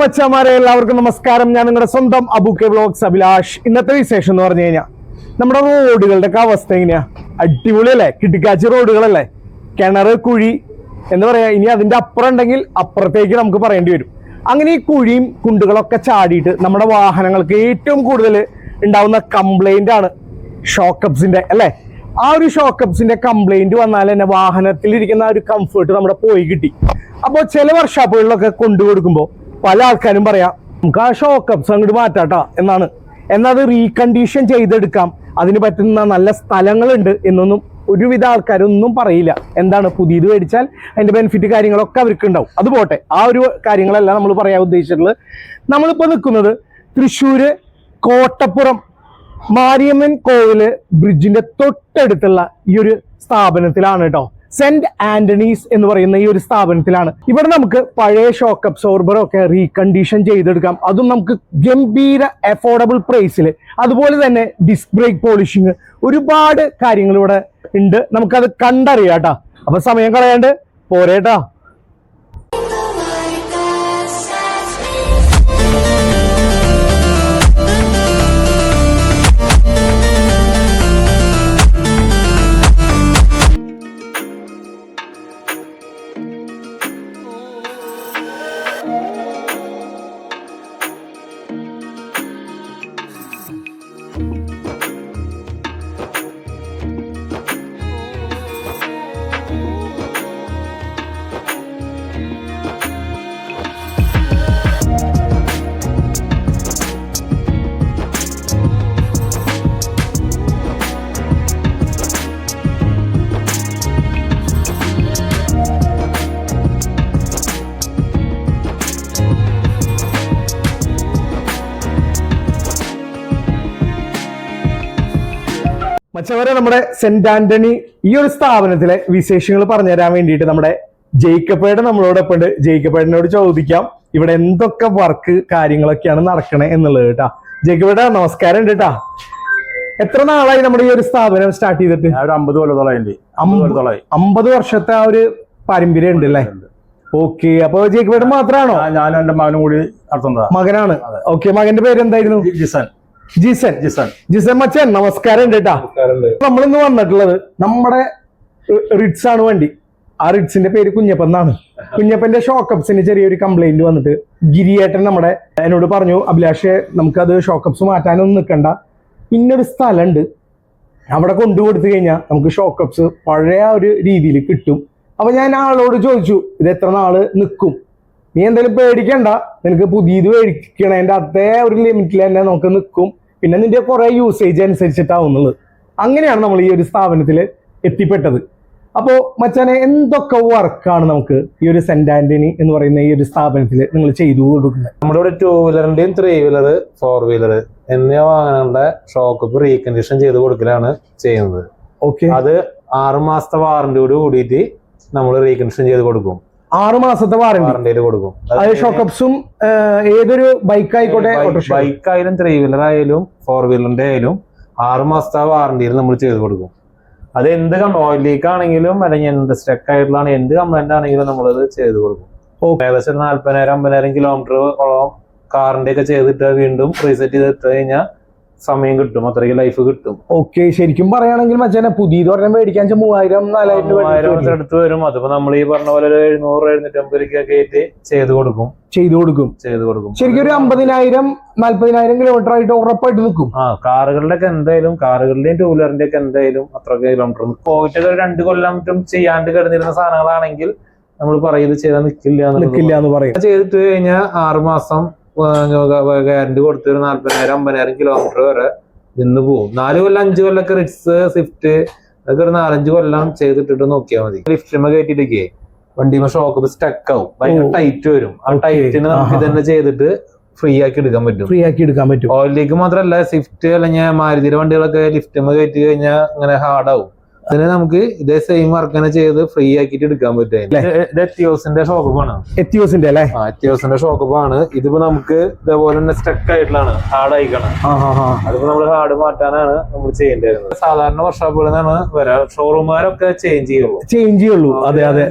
മച്ചാമാരെ എല്ലാവർക്കും നമസ്കാരം. ഞാൻ നിങ്ങളുടെ സ്വന്തം അബുക്കെ വ്ലോഗ്സ് അഭിലാഷ്. ഇന്നത്തെ വിശേഷം എന്ന് പറഞ്ഞു കഴിഞ്ഞാൽ നമ്മുടെ റോഡുകളുടെ ഒക്കെ അവസ്ഥ എങ്ങനെയാ? അടിപൊളിയല്ലേ? കിട്ടിക്കാച്ചി റോഡുകളല്ലേ? കിണറ്, കുഴി എന്ന് പറയാ. ഇനി അതിന്റെ അപ്പുറം ഉണ്ടെങ്കിൽ അപ്പുറത്തേക്ക് നമുക്ക് പറയേണ്ടി വരും. അങ്ങനെ ഈ കുഴിയും കുണ്ടുകളൊക്കെ ചാടിയിട്ട് നമ്മുടെ വാഹനങ്ങൾക്ക് ഏറ്റവും കൂടുതൽ ഉണ്ടാവുന്ന കംപ്ലൈന്റ് ആണ് ഷോക്കപ്സിന്റെ, അല്ലേ? ആ ഒരു ഷോക്കപ്സിന്റെ കംപ്ലൈന്റ് വന്നാൽ തന്നെ വാഹനത്തിലിരിക്കുന്ന ആ ഒരു കംഫർട്ട് നമ്മുടെ പോയി കിട്ടി. അപ്പോൾ ചില വർക്ക്ഷോപ്പുകളിലൊക്കെ കൊണ്ടുകൊടുക്കുമ്പോൾ പല ആൾക്കാരും പറയാം, നമുക്ക് ആ ഷോക്കപ്സ് അങ്ങോട്ട് മാറ്റാട്ടാ എന്നാണ്. എന്നാൽ അത് റീകണ്ടീഷൻ ചെയ്തെടുക്കാം, അതിന് പറ്റുന്ന നല്ല സ്ഥലങ്ങളുണ്ട് എന്നൊന്നും ഒരുവിധ ആൾക്കാരൊന്നും പറയില്ല. എന്താണ്, പുതിയത് മേടിച്ചാൽ അതിന്റെ ബെനിഫിറ്റ് കാര്യങ്ങളൊക്കെ അവർക്ക് ഉണ്ടാവും. അത് പോട്ടെ, ആ ഒരു കാര്യങ്ങളല്ല നമ്മൾ പറയാൻ ഉദ്ദേശിച്ചിട്ടുള്ളത്. നമ്മളിപ്പോൾ നിൽക്കുന്നത് തൃശ്ശൂര് കോട്ടപ്പുറം മാരിയമ്മൻ കോവില് ബ്രിഡ്ജിന്റെ തൊട്ടടുത്തുള്ള ഈ ഒരു സ്ഥാപനത്തിലാണ് കേട്ടോ. സെന്റ് ആന്റണീസ് എന്ന് പറയുന്ന ഈ ഒരു സ്ഥാപനത്തിലാണ്. ഇവിടെ നമുക്ക് പഴയ ഷോക്ക് അബ്സോർബറൊക്കെ റീകണ്ടീഷൻ ചെയ്തെടുക്കാം, അതും നമുക്ക് ഗംഭീര അഫോർഡബിൾ പ്രൈസിൽ. അതുപോലെ തന്നെ ഡിസ്ക് ബ്രേക്ക് പോളിഷിങ്, ഒരുപാട് കാര്യങ്ങൾ ഇവിടെ ഉണ്ട്. നമുക്കത് കണ്ടറിയാം കേട്ടോ. അപ്പൊ സമയം കളയാണ്ട് പോരേട്ടാ. മച്ചവരെ, നമ്മുടെ സെന്റ് ആന്റണി ഈ ഒരു സ്ഥാപനത്തിലെ വിശേഷങ്ങൾ പറഞ്ഞു തരാൻ വേണ്ടിയിട്ട് നമ്മുടെ ജേക്കബേട്ടൻ നമ്മളോടൊപ്പം ഉണ്ട്. ജേക്കബേട്ടനോട് ചോദിക്കാം ഇവിടെ എന്തൊക്കെ വർക്ക് കാര്യങ്ങളൊക്കെയാണ് നടക്കണേ എന്നുള്ളത് കേട്ടാ. ജേക്കബേട്ട നമസ്കാരം ഉണ്ട് കേട്ടാ. എത്ര നാളായി നമ്മുടെ ഈ ഒരു സ്ഥാപനം സ്റ്റാർട്ട് ചെയ്തിട്ട്? 50 കൊല്ലത്തോളായി. 50 വർഷത്തെ ആ ഒരു പാരമ്പര്യം ഉണ്ട് അല്ലേ? ഓക്കെ. അപ്പൊ ജേക്കബേട്ടൻ മാത്രമാണോ? ഞാനും എന്റെ മകനും കൂടി നടത്തുന്നതാ. മകനാണ്. ഓക്കെ. മകന്റെ പേര് എന്തായിരുന്നു? ജിസൻ മച്ചൻ നമസ്കാരം ഉണ്ട് കേട്ടാ. നമ്മളിന്ന് വന്നിട്ടുള്ളത് നമ്മുടെ റിഡ്സ് ആണ് വണ്ടി. ആ റിഡ്സിന്റെ പേര് കുഞ്ഞപ്പൻ എന്നാണ്. കുഞ്ഞപ്പന്റെ ഷോക്കപ്സിന് ചെറിയൊരു കംപ്ലൈന്റ് വന്നിട്ട് ഗിരിയേട്ടൻ നമ്മുടെ എന്നോട് പറഞ്ഞു, അഭിലാഷെ നമുക്കത് ഷോക്കപ്സ് മാറ്റാനൊന്നും നിൽക്കണ്ട, ഇന്നൊരു സ്ഥലമുണ്ട്, അവിടെ കൊണ്ടുകൊടുത്തു കഴിഞ്ഞാൽ നമുക്ക് ഷോക്കപ്സ് പഴയ ഒരു രീതിയിൽ കിട്ടും. അപ്പൊ ഞാൻ ആളോട് ചോദിച്ചു, ഇത് എത്ര നാള് നിൽക്കും? നീ എന്തായാലും പേടിക്കണ്ട, നിനക്ക് പുതിയത് മേടിക്കണേന്റെ അതേ ഒരു ലിമിറ്റിൽ തന്നെ നമുക്ക് നിൽക്കും, പിന്നെ നിന്റെ കുറെ യൂസേജ് അനുസരിച്ചിട്ടാവുന്നുള്ളത്. അങ്ങനെയാണ് നമ്മൾ ഈ ഒരു സ്ഥാപനത്തിൽ എത്തിപ്പെട്ടത്. അപ്പോ മച്ചാനെ, എന്തൊക്കെ വർക്കാണ് നമുക്ക് ഈ ഒരു സെന്റ് ആന്റണി എന്ന് പറയുന്ന ഈ ഒരു സ്ഥാപനത്തിൽ നിങ്ങൾ ചെയ്തു കൊടുക്കുന്നത്? നമ്മുടെ ഇവിടെ 2 വീലറിന്റെയും 3 വീലർ 4 വീലർ എന്നീ വാഹനങ്ങളുടെ ഷോക്കപ്പ് റീകണ്ടീഷൻ ചെയ്ത് കൊടുക്കലാണ് ചെയ്യുന്നത്. ഓക്കെ. അത് 6 മാസത്തെ വാറന്റിയോട് കൂടിയിട്ട് നമ്മൾ റീകണ്ടീഷൻ ചെയ്ത് കൊടുക്കും. 6 മാസത്തെ വാറന്റി കൊടുക്കും. ഷോക്കപ്സും ഏതൊരു ബൈക്ക് ആയിക്കോട്ടെ, ബൈക്ക് ആയാലും 3 വീലർ ആയാലും 4 വീലറിന്റെ ആയാലും 6 മാസത്തെ വാറന്റിയിൽ നമ്മൾ ചെയ്ത് കൊടുക്കും. അത് എന്ത് ഓയിൽ ലീക്ക് ആണെങ്കിലും അല്ലെങ്കിൽ എന്ത് സ്റ്റക്ക് ആയിട്ടുള്ള എന്ത് കംപ്ലൈന്റ് ആണെങ്കിലും നമ്മളത് ചെയ്ത് കൊടുക്കും. ഏകദേശം 40,000-50,000 കിലോമീറ്ററോളം കാറിന്റെ ഒക്കെ ചെയ്തിട്ട് വീണ്ടും റീസെറ്റ് ചെയ്തിട്ട് കഴിഞ്ഞാൽ സമയം കിട്ടും, അത്രയ്ക്ക് ലൈഫ് കിട്ടും. ഓക്കെ. ശരിക്കും പറയുകയാണെങ്കിൽ മച്ചാനെ, പുതിയത് പറഞ്ഞാൽ മേടിക്കാൻ 3,000-4,000 അടുത്ത് വരും. അതിപ്പോ നമ്മൾ ഈ പറഞ്ഞ പോലെ 700-750 ഒക്കെ ചെയ്ത് കൊടുക്കും. ശരിക്കും ഒരു 50,000-40,000 കിലോമീറ്റർ ആയിട്ട് ഉറപ്പായിട്ട് നിൽക്കും. കാറുകളുടെ ഒക്കെ എന്തായാലും, കാറുകളുടെയും 2 വീലറിന്റെ ഒക്കെ എന്തായാലും അത്ര കിലോമീറ്റർ പോയിട്ട് 2 കൊല്ലം ചെയ്യാണ്ട് കിടന്നിരുന്ന സാധനങ്ങളാണെങ്കിൽ നമ്മൾ പറയുന്നത് ചെയ്താൽ നിൽക്കില്ല എന്ന് പറയും. ചെയ്തിട്ട് കഴിഞ്ഞാൽ 6 മാസം ഗ്യാരണ്ടി കൊടുത്ത് 40,000-50,000 കിലോമീറ്റർ വരെ നിന്ന് പോകും. 4 കൊല്ലം 5 കൊല്ലൊക്കെ റിറ്റ്സ്, സ്വിഫ്റ്റ് അതൊക്കെ ഒരു 4-5 കൊല്ലം ചെയ്തിട്ടിട്ട് നോക്കിയാൽ മതി. ലിഫ്റ്റിമ കയറ്റിട്ടൊക്കെ വണ്ടിമ ഷോക്ക് സ്റ്റക്ക് ആവും, ഭയങ്കര ടൈറ്റ് വരും. ആ ടൈറ്റിന് നമുക്ക് ഇതന്നെ ചെയ്തിട്ട് ഫ്രീ ആക്കി എടുക്കാൻ പറ്റും. ഓയിലേക്ക് മാത്രമല്ല, സ്വിഫ്റ്റ് അല്ലെങ്കിൽ മാരുതിയുടെ വണ്ടികളൊക്കെ ലിഫ്റ്റിമ കയറ്റി കഴിഞ്ഞാൽ അങ്ങനെ ഹാർഡാവും. അതിന് നമുക്ക് ഇതേ സെയിം വർക്ക് തന്നെ ചെയ്ത് ഫ്രീ ആക്കിയിട്ട് എടുക്കാൻ പറ്റും. ഇത് എത്തിയോസിന്റെ ഷോക്കപ്പാണ്. എത്തിയോസിന്റെ അല്ലേ? എത്തിയോസിന്റെ ഷോക്കപ്പാണ്. ഇതിപ്പോ നമുക്ക് ഇതേപോലെ തന്നെ സ്റ്റക്ക് ആയിട്ടുള്ളതാണ്, ഹാർഡ് ആയിക്കണം. അതിപ്പോ നമ്മൾ ഹാർഡ് മാറ്റാനാണ് നമ്മൾ ചെയ്യേണ്ടത്. സാധാരണ വർക്ക്ഷോപ്പുകളിൽ നിന്നാണ് വരാം, ഷോറൂമുകാരൊക്കെ ചേഞ്ച് ചെയ്യുള്ളൂ. അതെ അതെ,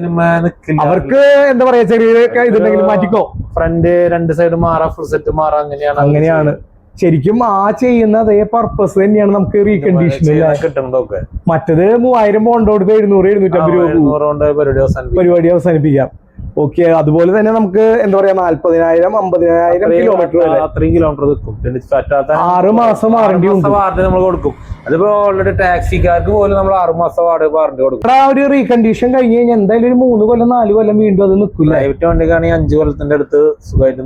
അവർക്ക് എന്താ പറയാ, ചെറിയ ഇതുണ്ടെങ്കിലും മാറ്റിക്കോ. ഫ്രണ്ട് രണ്ട് സൈഡ് മാറാം, ഫുൾ സെറ്റ് മാറാം, അങ്ങനെയാണ്. ശരിക്കും ആ ചെയ്യുന്ന അതേ പർപ്പസ് തന്നെയാണ് നമുക്ക് റീകണ്ടീഷൻ കിട്ടുന്നതൊക്കെ. മറ്റത് 3000 പോണ്ട് കൊടുത്ത് 700-750 പരിപാടി അവസാനിപ്പിക്കാം. ഓക്കെ, അതുപോലെ തന്നെ നമുക്ക് എന്താ പറയാ 40,000-50,000 കിലോമീറ്റർ അത്രയും കിലോമീറ്റർ നിൽക്കും. 6 മാസം വാറണ്ടി നമ്മൾ കൊടുക്കും. അതിപ്പോ ഓൾറെഡി ടാക്സിക്കാർക്ക് പോലും നമ്മൾ 6 മാസം വാറണ്ടി കൊടുക്കും. ആ ഒരു റീകണ്ടീഷൻ കഴിഞ്ഞ് കഴിഞ്ഞാൽ എന്തായാലും ഒരു 3 കൊല്ലം 4 കൊല്ലം വീണ്ടും അത് നിൽക്കില്ല. പ്രൈവറ്റ് വണ്ടിക്കാണെങ്കിൽ 5 കൊല്ലത്തിന്റെ അടുത്ത് സുഖമായിട്ട്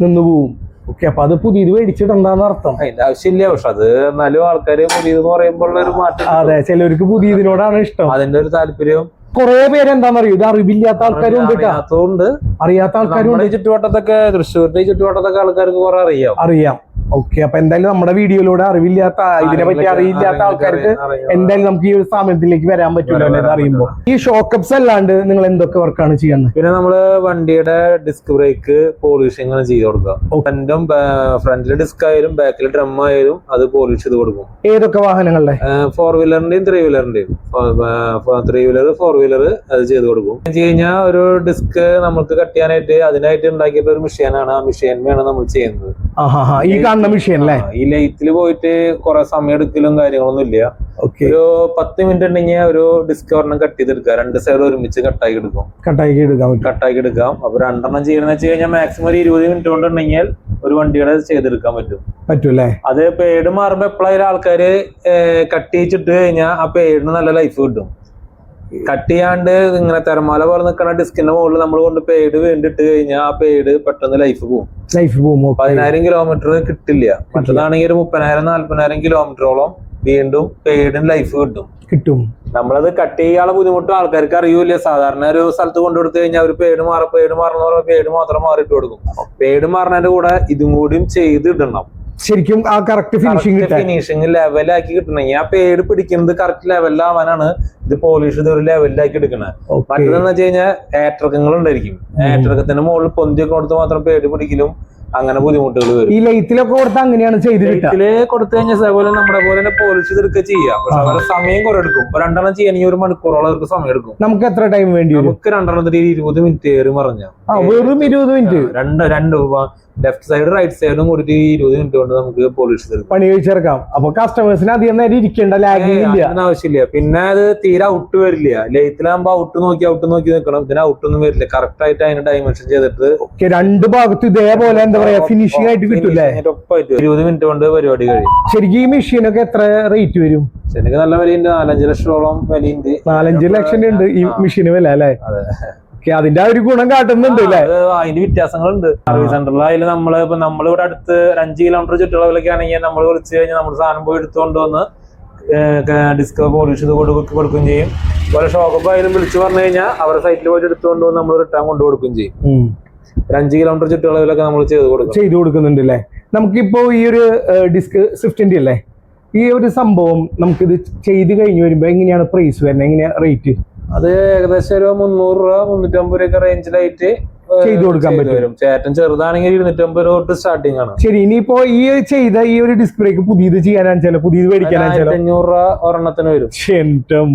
നിന്ന് പോകും. ഓക്കെ, അപ്പൊ അത് പുതിയത് മേടിച്ചിട്ടുണ്ടാന്ന് അർത്ഥം. അതിന്റെ ആവശ്യമില്ല, പക്ഷെ അത് എന്നാലും ആൾക്കാര് പുതിയതെന്ന് പറയുമ്പോൾ ഒരു മാറ്റം. അതെ, ചിലവർക്ക് പുതിയതിനോടാണ് ഇഷ്ടം, അതിന്റെ ഒരു താല്പര്യം. കുറെ പേര് എന്താണെന്നറിയോ, ഇത് അറിവില്ലാത്ത ആൾക്കാരും അറിയാത്ത ആൾക്കാരും ചുറ്റുവട്ടത്തൊക്കെ, തൃശ്ശൂരിന്റെ ചുറ്റുവട്ടത്തൊക്കെ ആൾക്കാർക്ക് കുറെ അറിയാം. ഓക്കെ, അപ്പൊ എന്തായാലും നമ്മുടെ വീഡിയോയിലൂടെ അറിവില്ലാത്ത, ഇതിനെ പറ്റി അറിയില്ലാത്ത ആൾക്കാർക്ക് എന്തായാലും നമുക്ക് ഈ ഒരു സ്ഥാപനത്തിലേക്ക് വരാൻ പറ്റില്ല എന്ന് അറിയുമ്പോൾ. ഈ ഷോക്കപ്സ് അല്ലാണ്ട് നിങ്ങൾ എന്തൊക്കെ വർക്കാണ് ചെയ്യുന്നത്? പിന്നെ നമ്മള് വണ്ടിയുടെ ഡിസ്ക് ബ്രേക്ക് പോളിഷിംഗ് ആണ് ചെയ്ത് കൊടുക്കുക. ഫ്രണ്ടിലെ ഡിസ്ക് ആയാലും ബാക്കിലെ ഡ്രം ആയാലും അത് പോളിഷ് ചെയ്ത് കൊടുക്കും. ഏതൊക്കെ വാഹനങ്ങളുടെ? 4 വീലറിന്റെയും 3 വീലറിന്റെയും. 3 വീലർ 4 വീലർ അത് ചെയ്ത് കൊടുക്കും. വെച്ച് കഴിഞ്ഞാൽ ഒരു ഡിസ്ക് നമുക്ക് കട്ട് ചെയ്യാനായിട്ട് അതിനായിട്ട് ഉണ്ടാക്കിയിട്ട് ഒരു മെഷീനാണ്. ആ മെഷീനാണ് നമ്മൾ ചെയ്യുന്നത്. മെഷീൻ അല്ലേ? ഈ ലൈറ്റിൽ പോയിട്ട് കുറെ സമയം എടുക്കലും കാര്യങ്ങളൊന്നും ഇല്ല. ഒരു 10 മിനിറ്റ് ഉണ്ടെങ്കിൽ ഒരു ഡിസ്ക് ഒരെണ്ണം കട്ട് ചെയ്തെടുക്കാം. 2 സൈഡ് ഒരുമിച്ച് കട്ടാക്കി എടുക്കാം. അപ്പൊ 2 ചെയ്യണമെന്ന് വെച്ച് കഴിഞ്ഞാൽ മാക്സിമം ഒരു 20 മിനിറ്റ് കൊണ്ടുണ്ടെങ്കിൽ ഒരു വണ്ടിയുടെ ചെയ്തെടുക്കാൻ പറ്റൂല്ലേ? അത് പേഡ് മാറുമ്പോ എപ്പോഴായാലും ആൾക്കാര് കട്ട് ചെയ്തിട്ട് കഴിഞ്ഞാൽ ആ പേഡിന് നല്ല ലൈഫ് കിട്ടും. കട്ട് ചെയ്യാണ്ട് ഇങ്ങനെ തിരമാല പോലെ നിൽക്കുന്ന ഡിസ്കിന്റെ മുകളിൽ നമ്മൾ കൊണ്ട് പേഡ് വേണ്ടിട്ട് കഴിഞ്ഞാൽ ആ പേഡ് പെട്ടെന്ന് ലൈഫ് പോകും. 10,000 കിലോമീറ്റർ കിട്ടില്ല. മറ്റേതാണെങ്കിൽ ഒരു 30,000-40,000 കിലോമീറ്ററോളം വീണ്ടും പേഡിന് ലൈഫ് കിട്ടും. നമ്മളത് കട്ട് ചെയ്യാനുള്ള ബുദ്ധിമുട്ടും ആൾക്കാർക്ക് അറിയൂല. സാധാരണ ഒരു സ്ഥലത്ത് കൊണ്ടുകൊടുത്തു കഴിഞ്ഞാൽ അവർ പേഡ് മാറുന്ന പേഡ് മാത്രം മാറിയിട്ട് കൊടുക്കും. പേഡ് മാറുന്നതിന്റെ കൂടെ ഇതും കൂടിയും ചെയ്തിടണം. ശരിക്കും ആ കറക്റ്റ് ഫിനിഷിംഗ് ലെവലാക്കി കിട്ടണമെങ്കിൽ ആ പേഡ് പിടിക്കുന്നത് കറക്റ്റ് ലെവലാവാനാണ് ഇത് പോളിഷ് ചെയ്ത് ഒരു ലെവലിലാക്കി എടുക്കണത്. മറ്റേതെന്ന് വെച്ച് കഴിഞ്ഞാൽ ഏറ്റിറക്കങ്ങൾ ഉണ്ടായിരിക്കും. ഏറ്റിറക്കത്തിന്റെ മുകളിൽ പൊന്തിയൊക്കെ കൊടുത്ത് മാത്രം പേഡ് പിടിക്കലും അങ്ങനെ ബുദ്ധിമുട്ടുകൾ വരും. ഈ ലൈറ്റിലൊക്കെ കൊടുത്ത് അങ്ങനെയാണ് ലൈറ്റില് കൊടുത്തു കഴിഞ്ഞാൽ അതേപോലെ നമ്മുടെ പോലെ തന്നെ പോളിഷ് ചെയ്തെടുക്കുക ചെയ്യാം. പക്ഷെ അവരുടെ സമയം കുറെ എടുക്കും. 2 ചെയ്യണമെങ്കിൽ 1 മണിക്കൂറോളം അവർക്ക് സമയം എടുക്കും. നമുക്ക് എത്ര ടൈം വേണ്ടി? നമുക്ക് 20 മിനിറ്റ് പറഞ്ഞ വെറും 20 മിനിറ്റ്. രണ്ട് ലെഫ്റ്റ് സൈഡ് റൈറ്റ് സൈഡും കൂടി 20 മിനിറ്റ് കൊണ്ട് നമുക്ക് പോളിഷ് ചെയ്തെടുക്കാം, പണി കഴിച്ചെടുക്കാം. അപ്പൊ കസ്റ്റമേഴ്സിന് അധികം നേരം ഇരിക്കേണ്ട, ആവശ്യമില്ല. പിന്നെ അത് തീരെ ഔട്ട് വരില്ല. ലൈറ്റിലാകുമ്പോ ഔട്ട് നോക്കി നിൽക്കണം. ഇതിന് ഔട്ടൊന്നും വരില്ല. കറക്റ്റ് ആയിട്ട് അതിന് ഡൈമെൻഷൻ ചെയ്തിട്ട് 2 ഭാഗത്തും ഇതേപോലെ എന്താ പറയാ ഫിനിഷിംഗ് ആയിട്ട് കിട്ടൂലേ? 20 മിനിറ്റ് കൊണ്ട് പരിപാടി കഴിയും. ശരിക്കും ഈ മെഷീനൊക്കെ എത്ര റേറ്റ് വരും? എനിക്ക് നല്ല വിലയുണ്ട്. 4-5 ലക്ഷത്തോളം വിലയുണ്ട്. 4-5 ലക്ഷം ഉണ്ട് ഈ മെഷീന് വില അല്ലേ? അതിന്റെ ആ ഒരു ഗുണം കാട്ടുന്നുണ്ട് അല്ലേ? അതിന്റെ വ്യത്യാസങ്ങളുണ്ട്. സർവീസ് സെന്ററിലായാലും നമ്മളിവിടെ അടുത്ത് 5 കിലോമീറ്റർ ചുറ്റളവിലൊക്കെ ആണെങ്കിൽ നമ്മൾ വിളിച്ചു കഴിഞ്ഞാൽ നമ്മൾ സാധനം പോയി എടുത്തുകൊണ്ട് വന്ന് ഡിസ്ക് പോളിഷ് ചെയ്ത് കൊടുക്കുകയും ചെയ്യും. അതുപോലെ ഷോക്കപ്പ് ആയാലും വിളിച്ചു പറഞ്ഞു കഴിഞ്ഞാൽ അവരുടെ സൈറ്റിൽ പോയിട്ട് എടുത്തുകൊണ്ട് വന്ന് നമ്മൾ റിട്ടേൺ കൊണ്ടുകൊടുക്കുകയും ചെയ്യും. 5 കിലോമീറ്റർ ചുറ്റളവിലൊക്കെ നമ്മൾ ചെയ്ത് കൊടുക്കുന്നുണ്ട് അല്ലേ? നമുക്കിപ്പോ ഈ ഒരു ഡിസ്ക് സ്വിഫ്റ്റിന്റെ അല്ലേ, ഈ ഒരു സംഭവം നമുക്കിത് ചെയ്ത് കഴിഞ്ഞ് വരുമ്പോ എങ്ങനെയാണ് പ്രൈസ് വരുന്നത്? എങ്ങനെയാ റേറ്റ്? അത് ഏകദേശം ഒരു 300 രൂപ 350 രൂപ റേഞ്ചിലായിട്ട് ചെയ്തു കൊടുക്കാൻ പറ്റും. ചേട്ടൻ ചെറുതാണെങ്കിൽ 250 രൂപ തൊട്ട് സ്റ്റാർട്ടിംഗ് ആണ്. ശരി, ഇനിയിപ്പോ ഈ ചെയ്ത ഈ ഒരു ഡിസ്ക് ബ്രേക്ക് പുതിയത് ചെയ്യാനാണെച്ചാലോ, പുതിയത് മേടിക്കാനാണെച്ചാലോ 500 രൂപ ഒരെണ്ണത്തിന് വരും.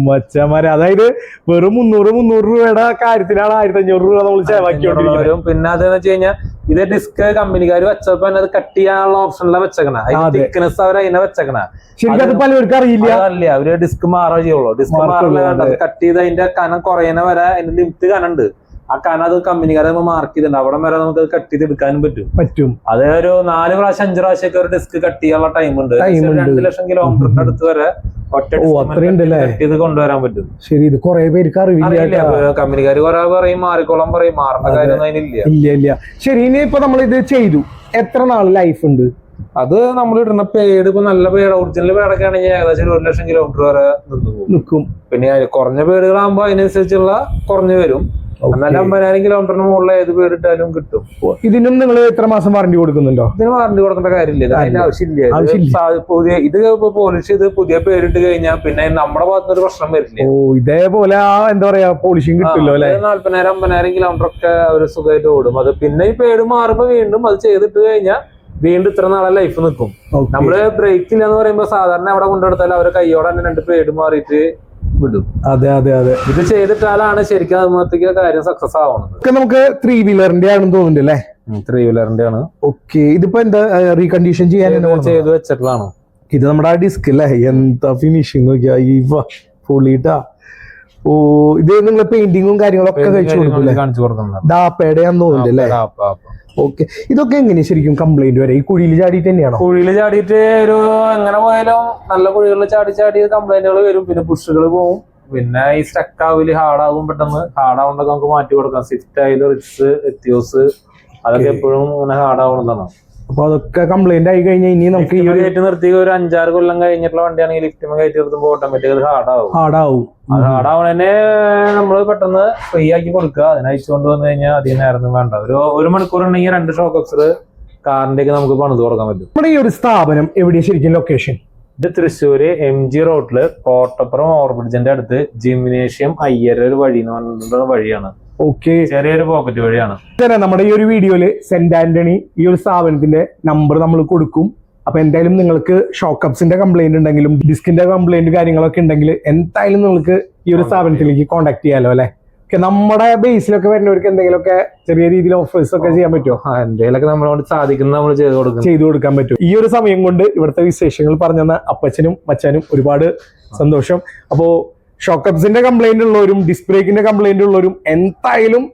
മച്ചമാരെ, അതായത് വെറും 300 രൂപയുടെ കാര്യത്തിനാണ് 1500 രൂപ നമ്മൾ ചെലവാക്കിക്കൊണ്ടിരിക്കുന്നത്. പിന്നെ അതെന്ന് വെച്ച് കഴിഞ്ഞാൽ ഇത് ഡിസ്ക് കമ്പനിക്കാർ വെച്ചപ്പോ അത് കട്ട് ചെയ്യാനുള്ള ഓപ്ഷനിലാണ് വെച്ചേക്കണ. തിക്നെസ് അവർ അതിനെ വെച്ചേക്കണ. ശരിക്കും അത് പലർക്കും അറിയില്ല. അവര് ഡിസ്ക് മാറുകയോ ചെയ്യുള്ളൂ. ഡിസ്ക് മാറില്ല, കട്ട് ചെയ്ത് അതിന്റെ കനം കുറയുന്ന വരെ അതിന്റെ ലിമിറ്റ് കനുണ്ട്. ആ കനം അത് കമ്പനിക്കാരെ മാർക്ക് ചെയ്തിട്ടുണ്ട്. അവിടെ വരെ നമുക്ക് കട്ട് ചെയ്ത് എടുക്കാനും പറ്റും. അത് ഒരു 4 പ്രാവശ്യം 5 പ്രാവശ്യമൊക്കെ ഒരു ഡിസ്ക് കട്ട് ചെയ്യാനുള്ള ടൈം ഉണ്ട്. 2 ലക്ഷം കിലോമീറ്ററിന്റെ അടുത്ത് വരെ ഒറ്റ ഇത് കൊണ്ടുവരാൻ പറ്റും. ശരി, ഇത് കുറെ പേർക്ക് അറിയില്ല. കമ്പനിക്കാർ കുറെ പറയും മാറിക്കോളം പറയും, മാറുന്ന കാര്യം അതിനില്ല. ശരി, ഇനിയിപ്പോ നമ്മൾ ഇത് ചെയ്തു, എത്ര നാൾ ലൈഫ് ഉണ്ട്? അത് നമ്മൾ ഇടുന്ന പേഡ് ഇപ്പൊ നല്ല പേഡ് ഒറിജിനൽ പേടൊക്കെ ആണെങ്കിൽ ഏകദേശം 1 ലക്ഷം കിലോമീറ്റർ വരെ നിൽക്കും. പിന്നെ കുറഞ്ഞ പേടുകളാകുമ്പോ അതിനനുസരിച്ചുള്ള കുറഞ്ഞു വരും. എന്നാലും 50,000 കിലോമീറ്ററിന് മുകളിൽ ഏത് പേരിട്ടാലും കിട്ടും. ഇതിനും നിങ്ങൾ എത്ര മാസം വാറണ്ടി കൊടുക്കുന്നുണ്ടോ? ഇതിന് വാറണ്ടി കൊടുക്കേണ്ട കാര്യമില്ല, അതിന്റെ ആവശ്യമില്ല. പുതിയ ഇത് പോളിഷ് ചെയ്ത് പുതിയ പേരിട്ട് കഴിഞ്ഞാൽ പിന്നെ നമ്മുടെ ഭാഗത്തുനിന്ന് ഒരു പ്രശ്നം വരില്ല. ഇതേപോലെ എന്താ പറയാ പോളിഷിങ് കിട്ടില്ലോ അല്ലെ? 40,000 50,000 കിലോമീറ്റർ ഒക്കെ അവര് സുഖമായിട്ട് ഓടും. അത് പിന്നെ ഈ പേര് മാറുമ്പോ വീണ്ടും അത് ചെയ്തിട്ട് കഴിഞ്ഞാൽ വീണ്ടും ഇത്ര നാളെ ലൈഫ് നിൽക്കും. നമ്മള് ബ്രേക്ക് ഇല്ല എന്ന് പറയുമ്പോ സാധാരണ അവിടെ കൊണ്ടുകൊടുത്താൽ അവരെ കൈയോടെ തന്നെ 2 പേര് മാറിയിട്ട് വിടും. അതെ അതെ അതെ, ഇത് ചെയ്തിട്ടാലാണ് ശരിക്കും അതുമ്പോഴത്തേക്ക് കാര്യം സക്സസ് ആവുന്നത്. നമുക്ക് 3 വീലറിന്റെ ആണെന്ന് തോന്നുന്നുണ്ട് അല്ലേ? 3 വീലറിന്റെ ആണ്. ഓക്കെ, ഇതിപ്പോ എന്താ റീകണ്ടീഷൻ ചെയ്യാൻ ചെയ്ത് വെച്ചിട്ടുള്ളതാണ്. ഇത് നമ്മുടെ ഡിസ്ക് അല്ലേ? എന്താ ഫിനിഷിങ് നോക്കിയാ ഈ ഫുള്ളിട്ടാ. ഓ, ഇത് നിങ്ങൾ പെയിന്റിങ്ങും കാര്യങ്ങളൊക്കെ കാണിച്ചു കൊടുക്കും. ഡാപ്പയുടെയാന്ന് തോന്നുന്നുണ്ട് അല്ലേ? ഓക്കെ, ഇതൊക്കെ എങ്ങനെയാ ശരിക്കും കംപ്ലൈന്റ് വരെ? ഈ കുഴിയിൽ ചാടിയിട്ട് തന്നെയാണോ? കുഴിയിൽ ചാടിയിട്ട് ഒരു എങ്ങനെ പോയാലും നല്ല കുഴികളിൽ ചാടി കംപ്ലൈന്റുകൾ വരും. പിന്നെ പുഷുകൾ പോവും. പിന്നെ ഈ സ്റ്റക്ക് ആവില് ഹാർഡാവും. പെട്ടെന്ന് ഹാർഡാവുണ്ടൊക്കെ നമുക്ക് മാറ്റി കൊടുക്കാം. സ്വിഫ്റ്റ് ആയാലും റിറ്റ്സ് എത്തിയോസ് അതൊക്കെ എപ്പോഴും ഇങ്ങനെ ഹാർഡാവുന്നതാണ്. അപ്പൊ അതൊക്കെ കംപ്ലൈന്റ് ആയി കഴിഞ്ഞാൽ ഇനി നമുക്ക് ഈ കയറ്റി നിർത്തി ഒരു 5-6 കൊല്ലം കഴിഞ്ഞിട്ടുള്ള വണ്ടിയാണെങ്കിൽ ലിഫ്റ്റ് കയറ്റി നിർത്തുമ്പോൾ ഓട്ടോമാറ്റിക്കലി ഹാർഡാവും. ഹാർഡാവണേ നമ്മള് പെട്ടെന്ന് ഫ്രീ ആക്കി കൊടുക്കുക. അതിന് അയച്ചുകൊണ്ട് വന്നു കഴിഞ്ഞാൽ അധികം നേരം വേണ്ട. ഒരു മണിക്കൂർ ഉണ്ടെങ്കിൽ 2 ഷോക്ക് അബ്സർ കാറിന്റെ ഒക്കെ നമുക്ക് പണിത് കൊടുക്കാൻ പറ്റും. നമ്മുടെ ഈ ഒരു സ്ഥാപനം എവിടെയാണ് ശരിക്കും ലൊക്കേഷൻ? ഇത് തൃശ്ശൂര് MG റോഡില് കോട്ടപ്പുറം ഓവർബ്രിഡ്ജിന്റെ അടുത്ത് ജിംനേഷ്യം അയ്യര ഒരു വഴി എന്ന് പറഞ്ഞിട്ടുള്ള വഴിയാണ്. ഓക്കെ, ചെറിയൊരു പോക്കറ്റ് വഴിയാണ്. നമ്മുടെ ഈ ഒരു വീഡിയോയില് സെന്റ് ആന്റണി ഈ ഒരു സ്ഥാപനത്തിന്റെ നമ്പർ നമ്മൾ കൊടുക്കും. അപ്പൊ എന്തായാലും നിങ്ങൾക്ക് ഷോക്ക് അപ്സിന്റെ കംപ്ലൈന്റ് ഉണ്ടെങ്കിലും ഡിസ്കിന്റെ കംപ്ലൈന്റ് കാര്യങ്ങളൊക്കെ ഉണ്ടെങ്കിൽ എന്തായാലും നിങ്ങൾക്ക് ഈ ഒരു സ്ഥാപനത്തിലേക്ക് കോൺടാക്ട് ചെയ്യാലോ അല്ലെ? നമ്മുടെ ബേസിലൊക്കെ വരുന്നവർക്ക് എന്തെങ്കിലുമൊക്കെ ചെറിയ രീതിയിൽ ഓഫേഴ്സ് ഒക്കെ ചെയ്യാൻ പറ്റുമോ? എന്തെങ്കിലുമൊക്കെ നമ്മളോട് സാധിക്കുന്നത് നമ്മൾ ചെയ്തു കൊടുക്കാൻ പറ്റും. ഈ ഒരു സമയം കൊണ്ട് ഇവിടുത്തെ വിശേഷങ്ങൾ പറഞ്ഞു തന്ന അപ്പച്ചനും മച്ചാനും ഒരുപാട് സന്തോഷം. അപ്പോ ഷോക്ക് അപ്സിന്റെ കംപ്ലൈന്റ് ഉള്ളവരും ഡിസ്ബ്രേക്കിന്റെ കംപ്ലൈന്റ് ഉള്ളവരും എന്തായാലും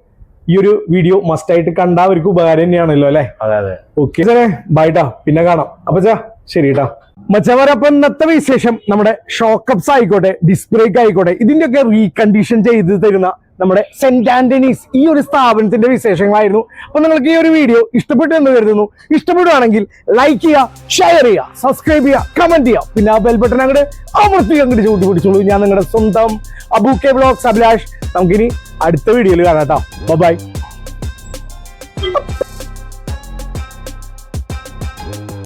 ഈ ഒരു വീഡിയോ മസ്റ്റ് ആയിട്ട് കണ്ടാൽ അവർക്ക് ഉപകാരം തന്നെയാണല്ലോ അല്ലെ? ഓക്കെ ബൈട്ടാ, പിന്നെ കാണാം. അപ്പൊ ശരിട്ടാ മച്ചവരെ. അപ്പൊ ഇന്നത്തെ വിശേഷം നമ്മുടെ ഷോക്ക് അപ്സ് ആയിക്കോട്ടെ ഡിസ്ബ്രേക്ക് ആയിക്കോട്ടെ ഇതിന്റെയൊക്കെ റീകണ്ടീഷൻ ചെയ്ത് തരുന്ന നമ്മുടെ സെന്റ് ആന്റണീസ് ഈ ഒരു സ്ഥാപനത്തിന്റെ വിശേഷങ്ങളായിരുന്നു. അപ്പൊ നിങ്ങൾക്ക് ഈ ഒരു വീഡിയോ ഇഷ്ടപ്പെട്ടു എന്ന് കരുതുന്നു. ഇഷ്ടപ്പെടുവാണെങ്കിൽ ലൈക്ക് ചെയ്യുക, ഷെയർ ചെയ്യുക, സബ്സ്ക്രൈബ് ചെയ്യുക, കമന്റ് ചെയ്യുക. പിന്നെ ആ ബെൽ ബട്ടൺ അങ്ങോട്ട് അമർത്തി അങ്ങോട്ട് ചൂട്ടി പിടിച്ചോളൂ. ഞാൻ നിങ്ങളുടെ സ്വന്തം അബു കെ വ്ലോഗ്സ് അഭിലാഷ്. നമുക്കിനി അടുത്ത വീഡിയോയിൽ കാണാം കേട്ടോ. ബൈ.